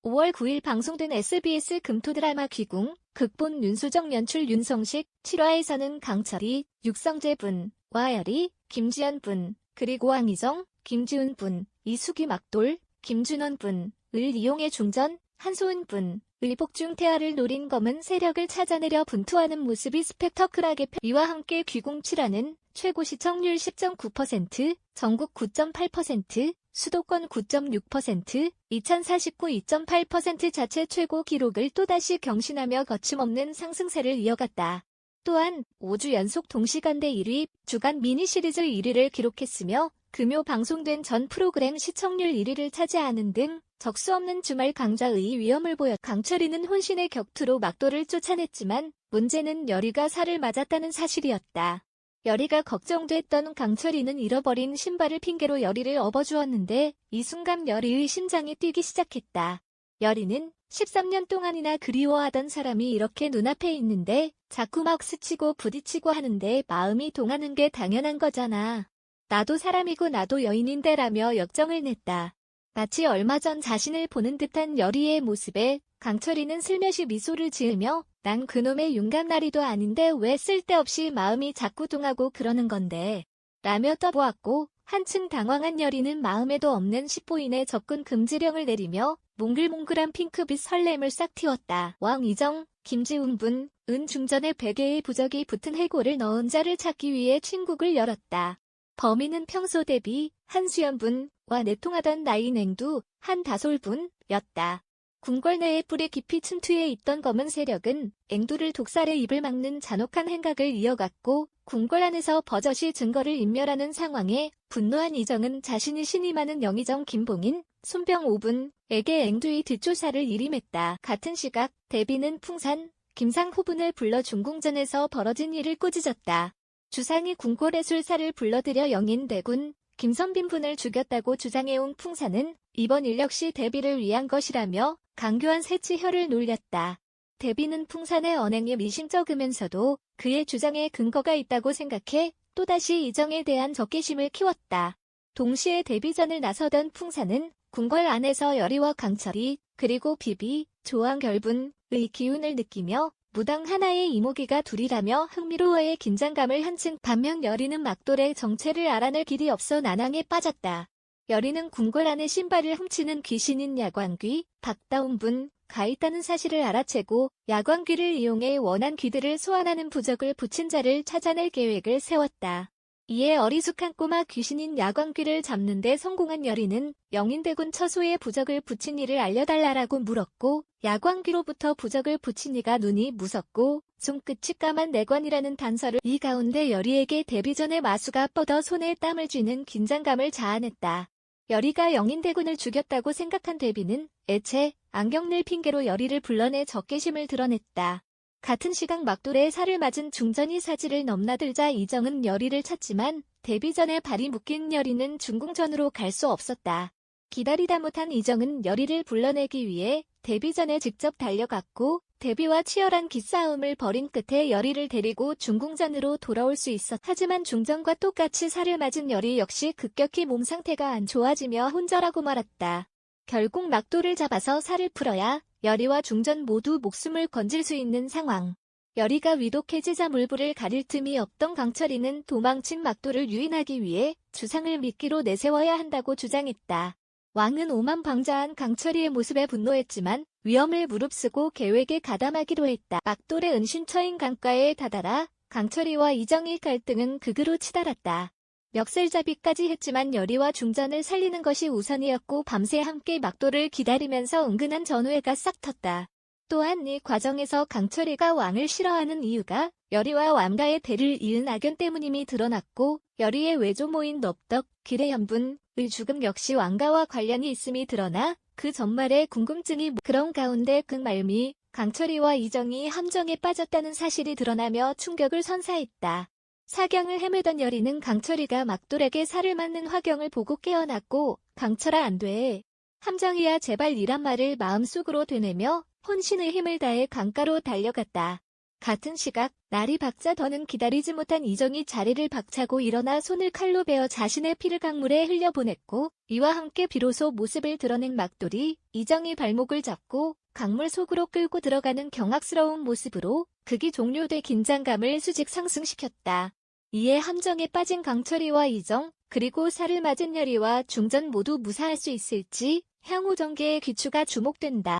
5월 9일 방송된 SBS 금토 드라마 귀궁, 극본 윤수정 연출 윤성식, 7화에서는 강철이, 육성재 분, 와열이, 김지연 분, 그리고 왕희정, 김지훈 분, 이수기 막돌, 김준원 분, 을 이용해 중전, 한소은 분, 을 복중 태아를 노린 검은 세력을 찾아내려 분투하는 모습이 스펙터클하게 이와 함께 귀궁 7화는 최고 시청률 10.9%, 전국 9.8%, 수도권 9.6%, 2049 2.8% 자체 최고 기록을 또다시 경신하며 거침없는 상승세를 이어갔다. 또한 5주 연속 동시간대 1위, 주간 미니 시리즈 1위를 기록했으며 금요 방송된 전 프로그램 시청률 1위를 차지하는 등 적수 없는 주말 강자의 위험을 보였. 강철이는 혼신의 격투로 막도를 쫓아냈지만 문제는 여리가 살을 맞았다는 사실이었다. 여리가 걱정됐던 강철이는 잃어버린 신발을 핑계로 여리를 업어주었는데 이 순간 여리의 심장이 뛰기 시작했다. 여리는 13년 동안이나 그리워하던 사람이 이렇게 눈앞에 있는데 자꾸 막 스치고 부딪히고 하는데 마음이 동하는 게 당연한 거잖아. 나도 사람이고 나도 여인인데 라며 역정을 냈다. 마치 얼마 전 자신을 보는 듯한 여리의 모습에 강철이는 슬며시 미소를 지으며 난 그놈의 윤감나리도 아닌데 왜 쓸데없이 마음이 자꾸 동하고 그러는 건데 라며 떠보았고 한층 당황한 여리는 마음에도 없는 10호인의 접근 금지령을 내리며 몽글몽글한 핑크빛 설렘을 싹 틔웠다. 왕희정, 김지훈 분, 은 중전에 베개에 부적이 붙은 해골을 넣은 자를 찾기 위해 친국을 열었다. 범인은 평소 대비 한수연 분과 내통하던 나이 냉두 한다솔 분이었다. 궁궐 내에 뿌리 깊이 침투해 있던 검은 세력은 앵두를 독살해 입을 막는 잔혹한 행각을 이어갔고 궁궐 안에서 버젓이 증거를 인멸하는 상황에 분노한 이정은 자신이 신임하는 영의정 김봉인, 손병 5분에게 앵두의 뒷조사를 일임했다. 같은 시각 대비는 풍산, 김상 후분을 불러 중궁전에서 벌어진 일을 꾸짖었다. 주상이 궁궐의 술사를 불러들여 영인대군 김선빈 분을 죽였다고 주장해온 풍산은 이번 일 역시 대비를 위한 것이라며 강교한 새치혀를 놀렸다. 대비는 풍산의 언행이 미심쩍으면서도 그의 주장에 근거가 있다고 생각해 또다시 이정에 대한 적개심을 키웠다. 동시에 데뷔전을 나서던 풍산은 궁궐 안에서 여리와 강철이 그리고 비비, 조항결분의 기운을 느끼며 무당 하나의 이모기가 둘이라며 흥미로워의 긴장감을 한층. 반면 여리는 막돌의 정체를 알아낼 길이 없어 난항에 빠졌다. 여리는 궁궐 안에 신발을 훔치는 귀신인 야광귀, 박다운 분가 있다는 사실을 알아채고 야광귀를 이용해 원한 귀들을 소환하는 부적을 붙인 자를 찾아낼 계획을 세웠다. 이에 어리숙한 꼬마 귀신인 야광귀를 잡는 데 성공한 여리는 영인대군 처소에 부적을 붙인 이를 알려달라고 물었고 야광귀로부터 부적을 붙인 이가 눈이 무섭고 손끝이 까만 내관이라는 단서를. 이 가운데 여리에게 데뷔 전에 마수가 뻗어 손에 땀을 쥐는 긴장감을 자아냈다. 여리가 영인대군을 죽였다고 생각한 데뷔는 애체 안경늘 핑계로 여리를 불러내 적개심을 드러냈다. 같은 시각 막돌의 살을 맞은 중전이 사지를 넘나들자 이정은 여리를 찾지만 데뷔 전에 발이 묶인 여리는 중궁전으로 갈 수 없었다. 기다리다 못한 이정은 여리를 불러내기 위해 데뷔 전에 직접 달려갔고 데뷔와 치열한 기싸움을 벌인 끝에 여리를 데리고 중궁전으로 돌아올 수 있었다. 하지만 중전과 똑같이 살을 맞은 여리 역시 급격히 몸 상태가 안 좋아지며 혼절하고 말았다. 결국 막돌을 잡아서 살을 풀어야 여리와 중전 모두 목숨을 건질 수 있는 상황. 여리가 위독해지자 물불을 가릴 틈이 없던 강철이는 도망친 막돌을 유인하기 위해 주상을 미끼로 내세워야 한다고 주장했다. 왕은 오만방자한 강철이의 모습에 분노했지만 위험을 무릅쓰고 계획에 가담하기로 했다. 막돌의 은신처인 강가에 다다라 강철이와 이정의 갈등은 극으로 치달았다. 멱살잡이까지 했지만 여리와 중전을 살리는 것이 우선이었고 밤새 함께 막돌을 기다리면서 은근한 전우회가 싹 텄다. 또한 이 과정에서 강철이가 왕을 싫어하는 이유가 여리와 왕가의 대를 이은 악연 때문임이 드러났고 여리의 외조모인 넙덕, 기래현분의 죽음 역시 왕가와 관련이 있음이 드러나 그 전말에 궁금증이. 그런 가운데 그 말미 강철이와 이정이 함정에 빠졌다는 사실이 드러나며 충격을 선사했다. 사경을 헤매던 여리는 강철이가 막돌에게 살을 맞는 화경을 보고 깨어났고 강철아 안 돼. 함정이야 제발 이란 말을 마음속으로 되뇌며 혼신의 힘을 다해 강가로 달려갔다. 같은 시각 날이 밝자 더는 기다리지 못한 이정이 자리를 박차고 일어나 손을 칼로 베어 자신의 피를 강물에 흘려보냈고 이와 함께 비로소 모습을 드러낸 막돌이 이정이 발목을 잡고 강물 속으로 끌고 들어가는 경악스러운 모습으로 극이 종료돼 긴장감을 수직 상승시켰다. 이에 함정에 빠진 강철이와 이정 그리고 살을 맞은 열이와 중전 모두 무사할 수 있을지 향후 전개의 귀추가 주목된다.